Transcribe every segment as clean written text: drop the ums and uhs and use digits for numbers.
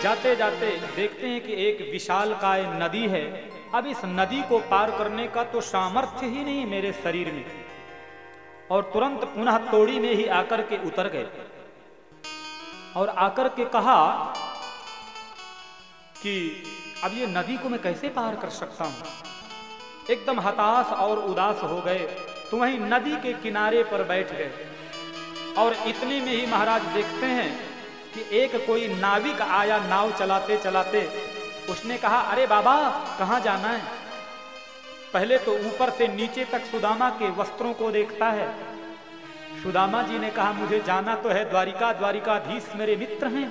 जाते जाते देखते हैं कि एक विशालकाय नदी है। अब इस नदी को पार करने का तो सामर्थ्य ही नहीं मेरे शरीर में, और तुरंत पुनः तोड़ी में ही आकर के उतर गए और आकर के कहा कि अब ये नदी को मैं कैसे पार कर सकता हूं। एकदम हताश और उदास हो गए, तो वहीं नदी के किनारे पर बैठ गए। और इतने में ही महाराज देखते हैं कि एक कोई नाविक आया नाव चलाते चलाते। उसने कहा, अरे बाबा कहाँ जाना है। पहले तो ऊपर से नीचे तक सुदामा के वस्त्रों को देखता है। सुदामा जी ने कहा, मुझे जाना तो है द्वारिका, द्वारिकाधीश मेरे मित्र हैं।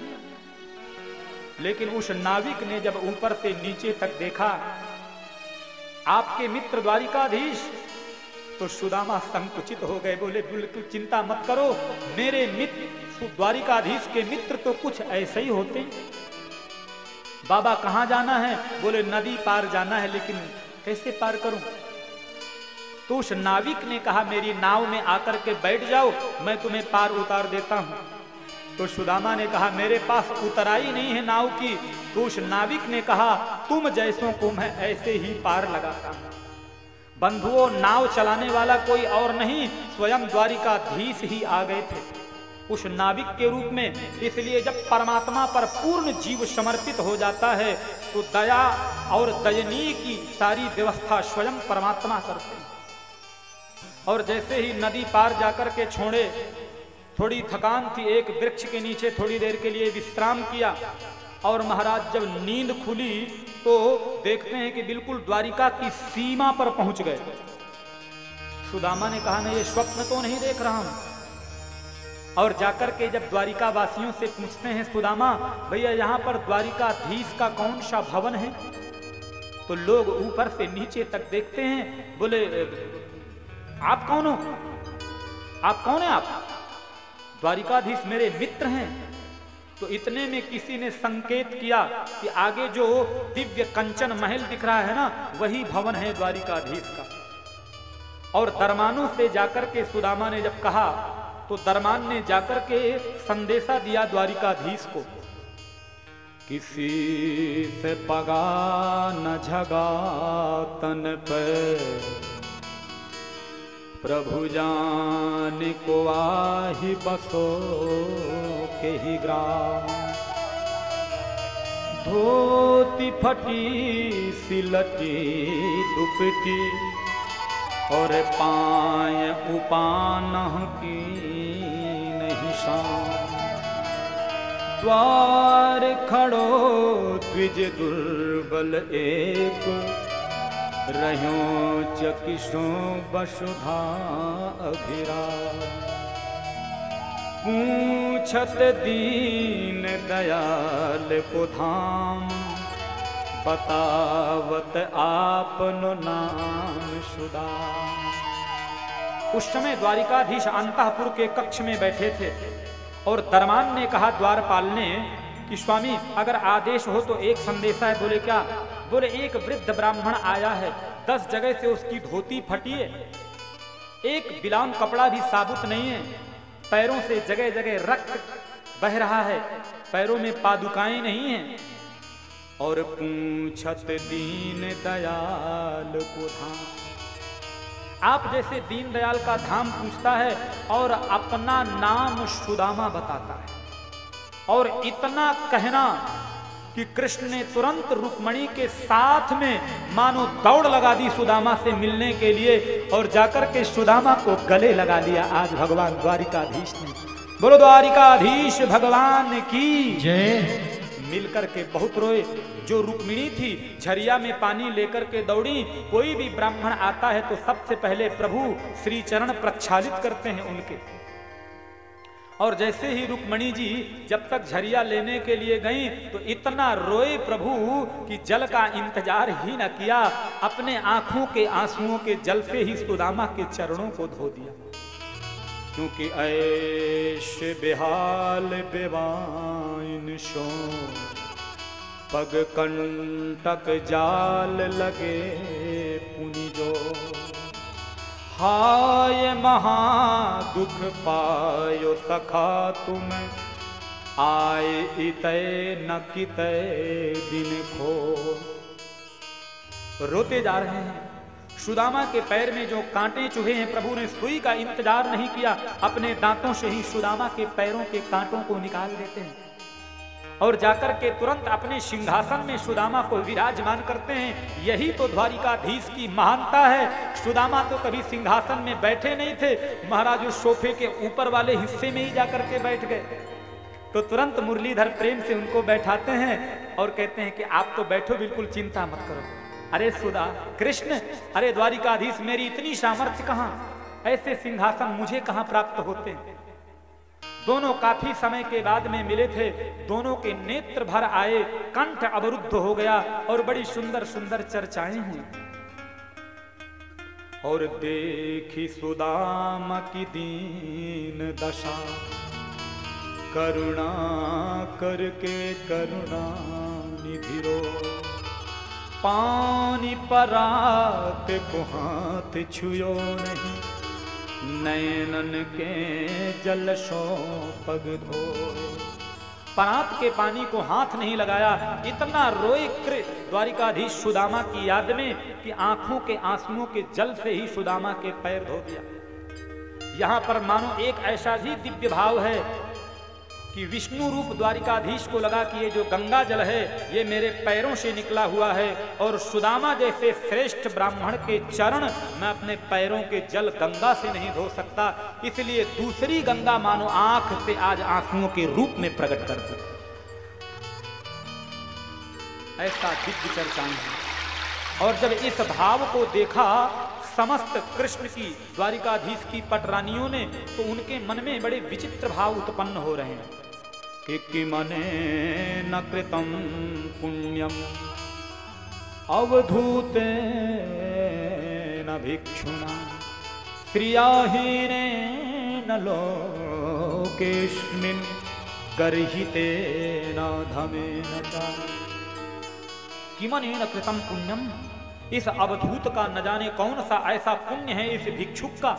लेकिन उस नाविक ने जब ऊपर से नीचे तक देखा, आपके मित्र द्वारिकाधीश, तो सुदामा संकुचित हो गए। बोले, बिल्कुल चिंता मत करो, मेरे मित्र द्वारिकाधीश के मित्र तो कुछ ऐसे ही होते। बाबा कहाँ जाना है? बोले, नदी पार जाना है, लेकिन कैसे पार करूं? तो उस नाविक ने कहा, मेरी नाव में आकर के बैठ जाओ, मैं तुम्हें पार उतार देता हूं। तो सुदामा ने कहा, मेरे पास उतराई नहीं है नाव की। तो उस नाविक ने कहा, तुम जैसों को मैं ऐसे ही पार लगाता हूं। बंधुओं, नाव चलाने वाला कोई और नहीं, स्वयं द्वारिकाधीश ही आ गए थे उस नाविक के रूप में। इसलिए जब परमात्मा पर पूर्ण जीव समर्पित हो जाता है तो दया और दयनीय की सारी व्यवस्था स्वयं परमात्मा करते हैं। और जैसे ही नदी पार जाकर के छोड़े, थोड़ी थकान थी, एक वृक्ष के नीचे थोड़ी देर के लिए विश्राम किया। और महाराज जब नींद खुली तो देखते हैं कि बिल्कुल द्वारिका की सीमा पर पहुंच गए। सुदामा ने कहा, मैं ये स्वप्न तो नहीं देख रहा हूं। और जाकर के जब द्वारिका वासियों से पूछते हैं, सुदामा भैया यहाँ पर द्वारिकाधीश का कौन सा भवन है? तो लोग ऊपर से नीचे तक देखते हैं। बोले, आप कौन हो? आप कौन है? आप द्वारिकाधीश मेरे मित्र हैं। तो इतने में किसी ने संकेत किया कि आगे जो दिव्य कंचन महल दिख रहा है ना, वही भवन है द्वारिकाधीश का। और दरमानों से जाकर के सुदामा ने जब कहा, तो दरमान ने जाकर के संदेशा दिया द्वारिकाधीश को, किसी से पगा न झगा तन पे, प्रभु जान को आही बसो के ही ग्राम। धोती फटी सिलटी दुपटी, और पाय उपान की नहीं शाम। द्वार खड़ो द्विज दुर्बल एक, रह्यो चकिशो वसुधा अभिरा। पूछत दीन दयाल को धाम, बतावत आपनो नाम सुदा। उस समय द्वारिकाधीश अंतःपुर के कक्ष में बैठे थे और दरमान ने कहा द्वारपाल ने कि स्वामी अगर आदेश हो तो एक संदेशा है। बोले, क्या? बोले, एक वृद्ध ब्राह्मण आया है, 10 जगह से उसकी धोती फटी है, एक बिलान कपड़ा भी साबुत नहीं है, पैरों से जगह जगह रक्त बह रहा है, पैरों में पादुकाएं नहीं है। और पूछत दीन दयाल को धाम। आप जैसे दीन दयाल का धाम पूछता है और अपना नाम सुदामा बताता है। और इतना कहना कि कृष्ण ने तुरंत रुक्मणी के साथ में मानो दौड़ लगा दी सुदामा से मिलने के लिए, और जाकर के सुदामा को गले लगा लिया। आज भगवान द्वारिकाधीश ने, बोलो द्वारिकाधीश भगवान की जय। मिलकर के बहुत रोए। जो रुक्मिणी थी झरिया में पानी लेकर के दौड़ी। कोई भी ब्राह्मण आता है तो सबसे पहले प्रभु श्री चरण प्रक्षालित करते हैं उनके। और जैसे ही रुक्मिणी जी जब तक झरिया लेने के लिए गई तो इतना रोए प्रभु कि जल का इंतजार ही न किया, अपने आंखों के आंसुओं के जल से ही सुदामा के चरणों को धो दिया। क्योंकि ऐश बेहाल बेवाइन शो, पग कंटक जाल लगे पुनि जो। हाय महा दुख पायो सखा तुम, आए इतय न कितय दिन खो। रोते जा रहे हैं। सुदामा के पैर में जो कांटे चुभे हैं, प्रभु ने सुई का इंतजार नहीं किया, अपने दांतों से ही सुदामा के पैरों के कांटों को निकाल देते हैं और जाकर के तुरंत अपने सिंहासन में सुदामा को विराजमान करते हैं। यही तो द्वारिकाधीश की महानता है। सुदामा तो कभी सिंहासन में बैठे नहीं थे, महाराज उस सोफे के ऊपर वाले हिस्से में ही जाकर के बैठ गए। तो तुरंत मुरलीधर प्रेम से उनको बैठाते हैं और कहते हैं कि आप तो बैठो, बिल्कुल चिंता मत करो। अरे सुदा कृष्ण, अरे द्वारिकाधीश, मेरी इतनी सामर्थ्य कहाँ, ऐसे सिंहासन मुझे कहाँ प्राप्त होते। दोनों काफी समय के बाद में मिले थे, दोनों के नेत्र भर आए, कंठ अवरुद्ध हो गया और बड़ी सुंदर सुंदर चर्चाएं हुई। और देखी सुदामा की दीन दशा, करुणा करके करुणा निधि रो। पानी परात को हाथ छुयो नहीं, नयनन के जल सो पग धो। परात के पानी को हाथ नहीं लगाया, इतना रोए द्वारिकाधीश सुदामा की याद में कि आंखों के आंसुओं के जल से ही सुदामा के पैर धो दिया। यहां पर मानो एक ऐसा ही दिव्य भाव है कि विष्णु रूप द्वारिकाधीश को लगा कि ये जो गंगा जल है ये मेरे पैरों से निकला हुआ है, और सुदामा जैसे श्रेष्ठ ब्राह्मण के चरण मैं अपने पैरों के जल गंगा से नहीं धो सकता, इसलिए दूसरी गंगा मानो आंख से आज आंसुओं के रूप में प्रकट कर दी। ऐसा दिव्य चर्चाएं हैं। और जब इस भाव को देखा समस्त कृष्ण की, द्वारिकाधीश की पटरानियों ने, तो उनके मन में बड़े विचित्र भाव उत्पन्न हो रहे हैं कि मने न कृतम पुण्यम अवधूते न भिक्षुना, क्रियाहीने न लोकेस्मिन् गर्हिते न धमेन च। किमने न कृतम पुण्यम, इस अवधूत का न जाने कौन सा ऐसा पुण्य है इस भिक्षुक का,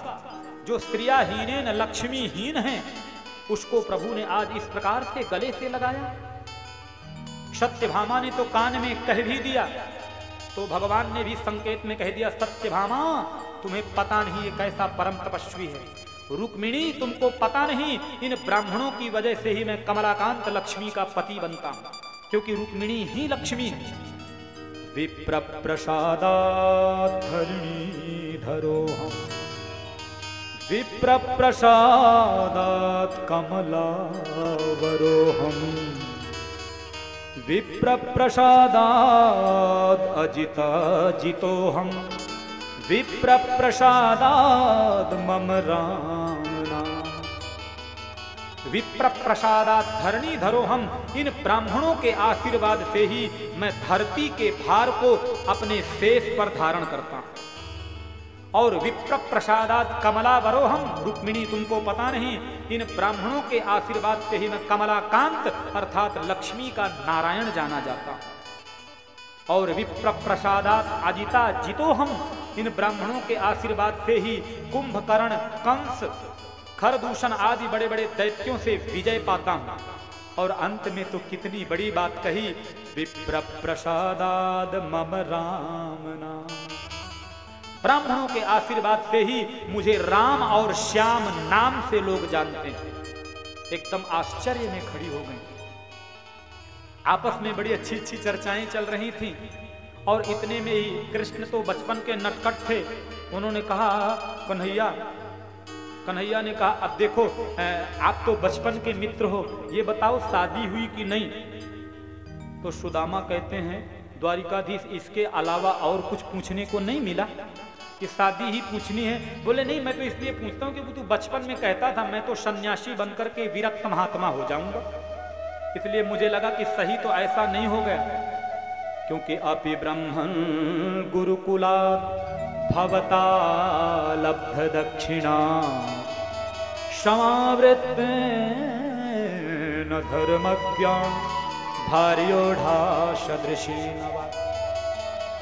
जो स्त्रियाहीन न लक्ष्मीहीन है, उसको प्रभु ने आज इस प्रकार से गले से लगाया। सत्यभामा ने तो कान में कह भी दिया, तो भगवान ने भी संकेत में कह दिया, सत्यभामा तुम्हें पता नहीं ये कैसा परम तपस्वी है। रुक्मिणी तुमको पता नहीं, इन ब्राह्मणों की वजह से ही मैं कमलाकांत लक्ष्मी का पति बनता हूं, क्योंकि रुक्मिणी ही लक्ष्मी है। विप्र प्रसादात् धरणीधरोऽहम्, विप्र प्रसादात् कमलावरोऽहम्, विप्र प्रसादात् अजिताजितोऽहम्, विप्र प्रसादात् मम राम नाम। विप्र प्रसादात् धरणीधरो हम, इन ब्राह्मणों के आशीर्वाद से ही मैं धरती के भार को अपने शेष पर धारण करता हूं। और विप्र प्रसादात् कमलावरो हम, रुक्मिणी तुमको पता नहीं, इन ब्राह्मणों के आशीर्वाद से ही मैं कमलाकांत अर्थात लक्ष्मी का नारायण जाना जाता हूं। और विप्र प्रसादात् अजिता जितो हम, इन ब्राह्मणों के आशीर्वाद से ही कुंभकर्ण, कंस, खरदूषण आदि बड़े बड़े दैत्यों से विजय पाता हूं। और अंत में तो कितनी बड़ी बात कही, विप्र प्रसादाद मम राम नाम। ब्राह्मणों के आशीर्वाद से ही मुझे राम और श्याम नाम से लोग जानते हैं। एकदम आश्चर्य में खड़ी हो गई। आपस में बड़ी अच्छी अच्छी चर्चाएं चल रही थी, और इतने में ही कृष्ण तो बचपन के नटखट थे। उन्होंने कहा, कन्हैया ने कहा, अब देखो आप तो बचपन के मित्र हो, ये बताओ शादी हुई कि नहीं। तो सुदामा कहते हैं, द्वारिकाधीश इसके अलावा और कुछ पूछने को नहीं मिला कि शादी ही पूछनी है। बोले नहीं, मैं तो इसलिए पूछता हूँ कि तू बचपन में कहता था मैं तो सन्यासी बनकर के विरक्त महात्मा हो जाऊंगा, इसलिए मुझे लगा कि सही तो ऐसा नहीं हो गया। क्योंकि अपि ब्रह्मन् गुरुकुलात् भवता लब्ध दक्षिणा समावृत्तेन धर्मज्ञान भार्योढ़ा सदृशी नवा।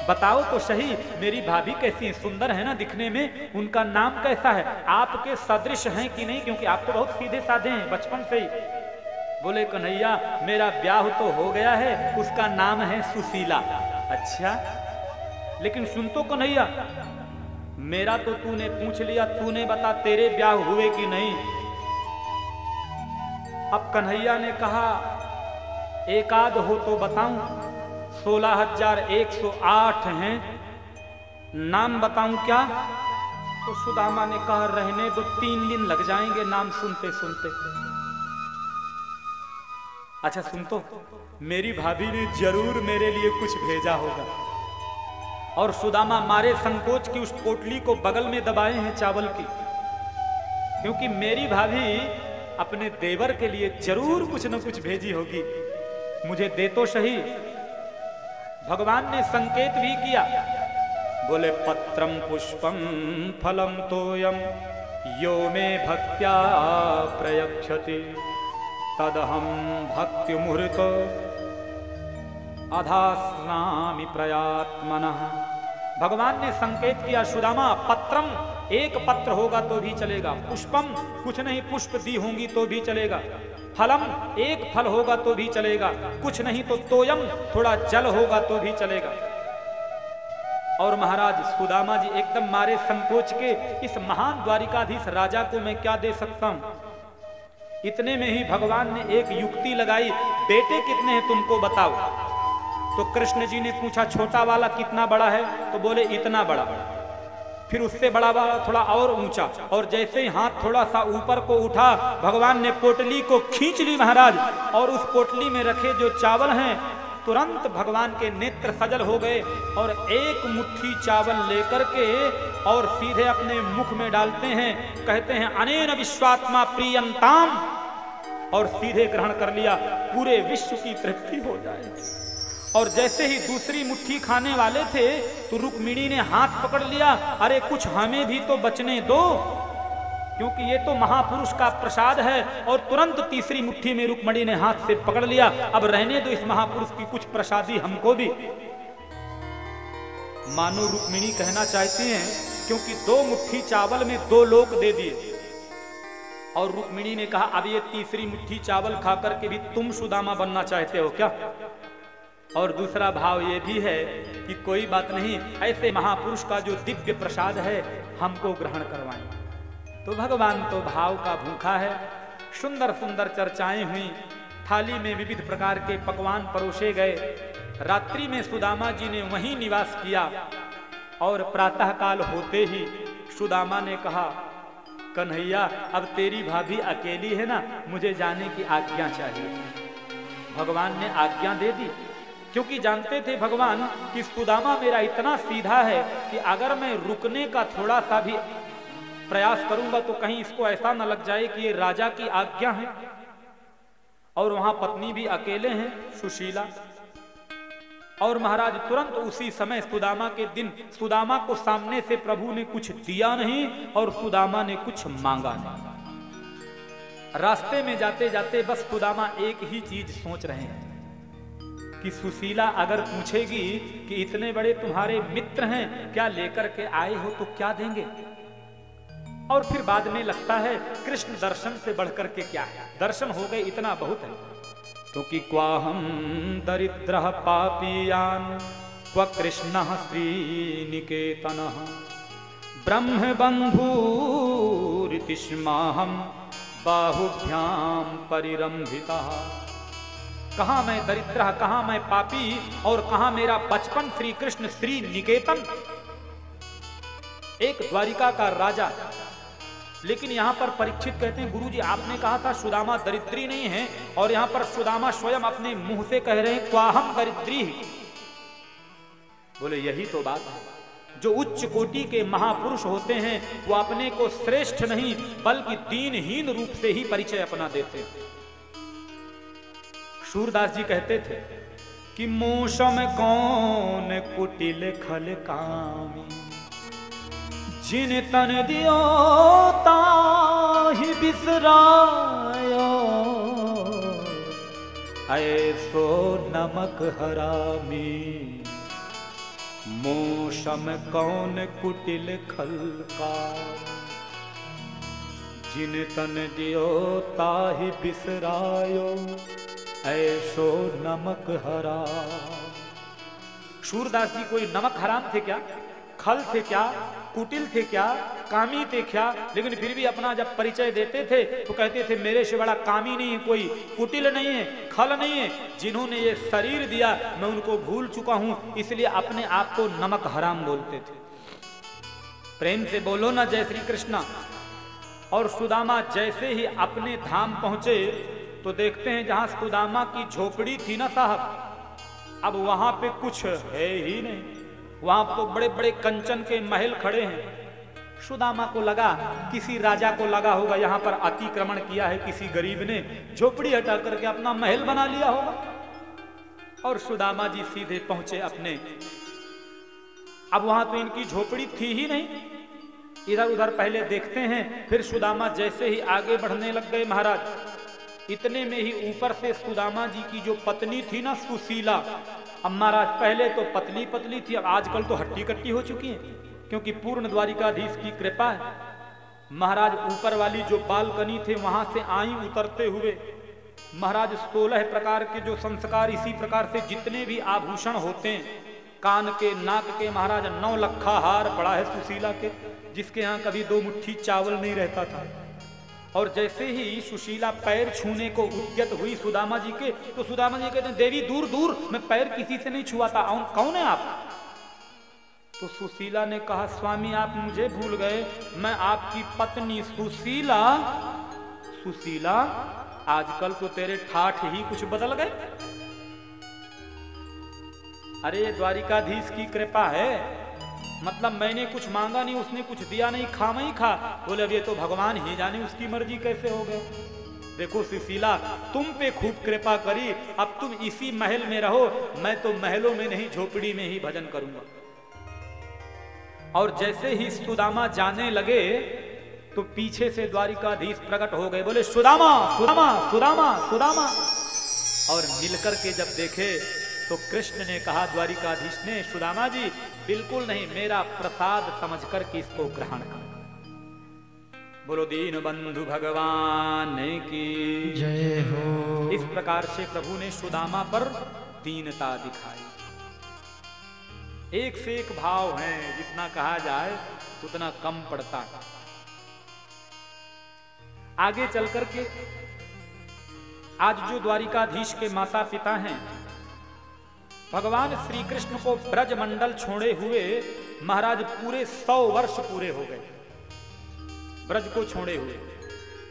बताओ तो सही, मेरी भाभी कैसी है, सुंदर है ना दिखने में, उनका नाम कैसा है, आपके सदृश हैं कि नहीं, क्योंकि आप तो बहुत सीधे साधे हैं बचपन से ही। बोले कन्हैया मेरा ब्याह तो हो गया है, उसका नाम है सुशीला। अच्छा, लेकिन सुन तो कन्हैया, मेरा तो तूने पूछ लिया, तूने बता तेरे ब्याह हुए कि नहीं। अब कन्हैया ने कहा एक आध हो तो बताऊं, 16,108 हैं, नाम बताऊं क्या? तो सुदामा ने कहा रहने दो, 3 दिन लग जाएंगे नाम सुनते सुनते। अच्छा सुन तो, मेरी भाभी ने जरूर मेरे लिए कुछ भेजा होगा। और सुदामा मारे संकोच की उस पोटली को बगल में दबाए हैं चावल की, क्योंकि मेरी भाभी अपने देवर के लिए जरूर कुछ न कुछ भेजी होगी, मुझे दे तो सही। भगवान ने संकेत भी किया, बोले पत्रम पुष्पम फलम तोयम यो मे भक्त्या प्रयक्षति तदहम भक्ति मुहूर्त अधास्नामि प्रयात्मनः। भगवान ने संकेत किया, सुदामा पत्रम, एक पत्र होगा तो भी चलेगा, पुष्पम, कुछ नहीं पुष्प दी होंगी तो भी चलेगा, फलम, एक फल होगा तो भी चलेगा, कुछ नहीं तो तोयम, थोड़ा जल होगा तो भी चलेगा। और महाराज सुदामा जी एकदम मारे संकोच के, इस महान द्वारिकाधीश राजा को मैं क्या दे सकता हूं। इतने में ही भगवान ने एक युक्ति लगाई, बेटे कितने हैं तुमको बताओ। तो कृष्ण जी ने पूछा छोटा वाला कितना बड़ा है? तो बोले इतना बड़ा। फिर उससे बड़ा वाला थोड़ा और ऊंचा, और जैसे ही हाथ थोड़ा सा ऊपर को उठा, भगवान ने पोटली को खींच ली महाराज, और उस पोटली में रखे जो चावल हैं तुरंत भगवान के नेत्र सजल हो गए, और एक मुट्ठी चावल लेकर के और सीधे अपने मुख में डालते हैं, कहते हैं अनेन विश्वात्मा प्रियंताम, और सीधे ग्रहण कर लिया, पूरे विश्व की तृप्ति हो जाए। और जैसे ही दूसरी मुट्ठी खाने वाले थे तो रुक्मिणी ने हाथ पकड़ लिया, अरे कुछ हमें भी तो बचने दो, क्योंकि ये तो महापुरुष का प्रसाद है। और तुरंत तीसरी मुट्ठी में रुक्मिणी ने हाथ से पकड़ लिया, अब रहने दो इस महापुरुष की कुछ प्रसादी हमको भी। मानो रुक्मिणी कहना चाहती हैं, क्योंकि 2 मुट्ठी चावल में 2 लोक दे दिए, और रुक्मिणी ने कहा अब ये तीसरी मुट्ठी चावल खाकर के भी तुम सुदामा बनना चाहते हो क्या? और दूसरा भाव ये भी है कि कोई बात नहीं, ऐसे महापुरुष का जो दिव्य प्रसाद है हमको ग्रहण करवाएं। तो भगवान तो भाव का भूखा है। सुंदर सुंदर चर्चाएं हुई, थाली में विविध प्रकार के पकवान परोसे गए। रात्रि में सुदामा जी ने वहीं निवास किया, और प्रातः काल होते ही सुदामा ने कहा कन्हैया अब तेरी भाभी अकेली है ना, मुझे जाने की आज्ञा चाहिए। भगवान ने आज्ञा दे दी, क्योंकि जानते थे भगवान कि सुदामा मेरा इतना सीधा है कि अगर मैं रुकने का थोड़ा सा भी प्रयास करूंगा तो कहीं इसको ऐसा न लग जाए कि ये राजा की आज्ञा है, और वहां पत्नी भी अकेले हैं सुशीला। और महाराज तुरंत उसी समय सुदामा के दिन, सुदामा को सामने से प्रभु ने कुछ दिया नहीं और सुदामा ने कुछ मांगा नहीं। रास्ते में जाते जाते बस सुदामा एक ही चीज सोच रहे हैं कि सुशीला अगर पूछेगी कि इतने बड़े तुम्हारे मित्र हैं, क्या लेकर के आए हो तो क्या देंगे। और फिर बाद में लगता है कृष्ण दर्शन से बढ़कर के क्या है, दर्शन हो गए इतना बहुत है। क्योंकि क्वाहम दरिद्र पापियान क्व कृष्ण श्रीनिकेतन ब्रह्म बंधुरितिष्माहम बाहुभ्याम परिरंभिता। कहां मैं दरिद्र, कहां मैं पापी, और कहां मेरा बचपन श्री कृष्ण श्री निकेतन, एक द्वारिका का राजा। लेकिन यहां पर परीक्षित कहते हैं गुरुजी आपने कहा था सुदामा दरिद्री नहीं है, और यहां पर सुदामा स्वयं अपने मुंह से कह रहे हैं क्वाहम दरिद्री। बोले यही तो बात है, जो उच्च कोटि के महापुरुष होते हैं वो अपने को श्रेष्ठ नहीं बल्कि दीनहीन रूप से ही परिचय अपना देते हैं। सूरदास जी कहते थे कि मूषम कौन कुटिल खल कामी, जिन तन दियो ताहि बिसरायो, ऐसो नमक हरामी। मूषम कौन कुटिल खल का, जिन तन दियो ताहि बिसरायो, ऐसो नमक हरा। सूरदास जी कोई नमक हराम थे क्या, खल थे क्या, कुटिल थे क्या, कामी थे क्या? लेकिन फिर भी अपना जब परिचय देते थे तो कहते थे मेरे से बड़ा कामी नहीं है कोई, कुटिल नहीं है, खल नहीं है। जिन्होंने ये शरीर दिया मैं उनको भूल चुका हूं, इसलिए अपने आप को नमक हराम बोलते थे। प्रेम से बोलो ना जय श्री कृष्णा। और सुदामा जैसे ही अपने धाम पहुंचे तो देखते हैं जहां सुदामा की झोपड़ी थी ना साहब, अब वहां पे कुछ है ही नहीं। वहां तो बड़े बड़े कंचन के महल खड़े हैं। सुदामा को लगा किसी राजा को लगा होगा यहाँ पर अतिक्रमण किया है किसी गरीब ने, झोपड़ी हटा करके अपना महल बना लिया होगा। और सुदामा जी सीधे पहुंचे अपने, अब वहां तो इनकी झोपड़ी थी ही नहीं। इधर उधर पहले देखते हैं, फिर सुदामा जैसे ही आगे बढ़ने लग गए महाराज, इतने में ही ऊपर से सुदामा जी की जो पत्नी थी ना सुशीला, अब महाराज पहले तो पतली पतली थी, अब आजकल तो हट्टी कट्टी हो चुकी है, क्योंकि पूर्ण द्वारिकाधीश की कृपा है। महाराज ऊपर वाली जो बालकनी थे वहां से आई उतरते हुए महाराज 16 प्रकार के जो संस्कार, इसी प्रकार से जितने भी आभूषण होते हैं, कान के नाक के, महाराज 9 लखा हार पड़ा है सुशीला के, जिसके यहाँ कभी 2 मुट्ठी चावल नहीं रहता था। और जैसे ही सुशीला पैर छूने को उद्यत हुई सुदामा जी के, तो सुदामा जी कहते हैं देवी दूर दूर, मैं पैर किसी से नहीं छुआता, कौन है आप? तो सुशीला ने कहा स्वामी आप मुझे भूल गए, मैं आपकी पत्नी सुशीला। सुशीला आजकल तो तेरे ठाठ ही कुछ बदल गए। अरे द्वारिकाधीश की कृपा है, मतलब मैंने कुछ मांगा नहीं, उसने कुछ दिया नहीं, खा मैं ही खा। बोले अब ये तो भगवान ही जाने उसकी मर्जी कैसे हो गए। देखो सुशीला तुम पे खूब कृपा करी, अब तुम इसी महल में रहो, मैं तो महलों में नहीं झोपड़ी में ही भजन करूंगा। और जैसे ही सुदामा जाने लगे तो पीछे से द्वारिकाधीश प्रकट हो गए, बोले सुदामा सुदामा सुदामा सुदामा। और मिलकर के जब देखे तो कृष्ण ने कहा द्वारिकाधीश ने, सुदामा जी बिल्कुल नहीं, मेरा प्रसाद समझकर के इसको ग्रहण कर। बोलो दीन बंधु भगवान की जय हो। इस प्रकार से प्रभु ने सुदामा पर दीनता दिखाई। एक से एक भाव है, जितना कहा जाए उतना कम पड़ता है। आगे चल करके आज जो द्वारिकाधीश के माता पिता हैं, भगवान श्री कृष्ण को ब्रज मंडल छोड़े हुए महाराज पूरे 100 वर्ष पूरे हो गए ब्रज को छोड़े हुए।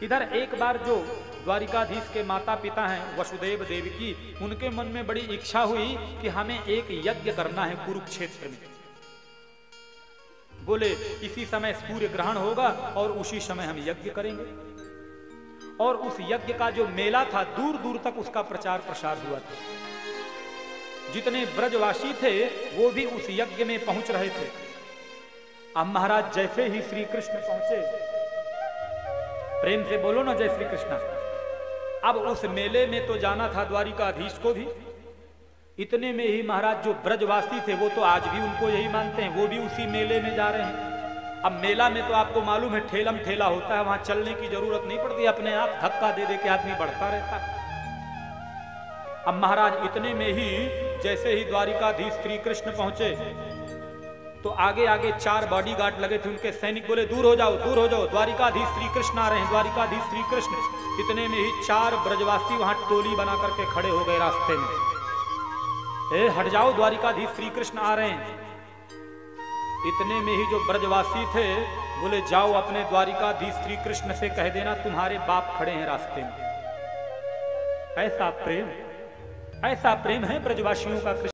इधर एक बार जो द्वारिकाधीश के माता पिता हैं वसुदेव देवकी, उनके मन में बड़ी इच्छा हुई कि हमें एक यज्ञ करना है कुरुक्षेत्र में। बोले इसी समय सूर्य ग्रहण होगा और उसी समय हम यज्ञ करेंगे। और उस यज्ञ का जो मेला था दूर दूर तक उसका प्रचार प्रसार हुआ था। जितने ब्रजवासी थे वो भी उस यज्ञ में पहुंच रहे थे। अब महाराज जैसे ही श्री कृष्ण पहुंचे, प्रेम से बोलो ना जय श्री कृष्ण। अब उस मेले में तो जाना था द्वारिकाधीश को भी। इतने में ही महाराज जो ब्रजवासी थे वो तो आज भी उनको यही मानते हैं, वो भी उसी मेले में जा रहे हैं। अब मेला में तो आपको मालूम है ठेलम ठेला होता है, वहां चलने की जरूरत नहीं पड़ती, अपने आप धक्का दे दे के आदमी बढ़ता रहता है। अब महाराज इतने में ही जैसे ही द्वारिकाधीश श्री कृष्ण पहुंचे तो आगे आगे 4 बॉडीगार्ड लगे थे, उनके सैनिक बोले दूर हो जाओ दूर हो जाओ, द्वारिकाधीश श्री कृष्ण आ रहे हैं, द्वारिकाधीश श्री कृष्ण। इतने में ही 4 ब्रजवासी वहां टोली बना करके खड़े हो गए रास्ते में, ए हट जाओ द्वारिकाधीश श्री कृष्ण आ रहे हैं। इतने में ही जो ब्रजवासी थे बोले जाओ अपने द्वारिकाधीश श्री कृष्ण से कह देना तुम्हारे बाप खड़े हैं रास्ते में। ऐसा प्रेम है ब्रजवासियों का।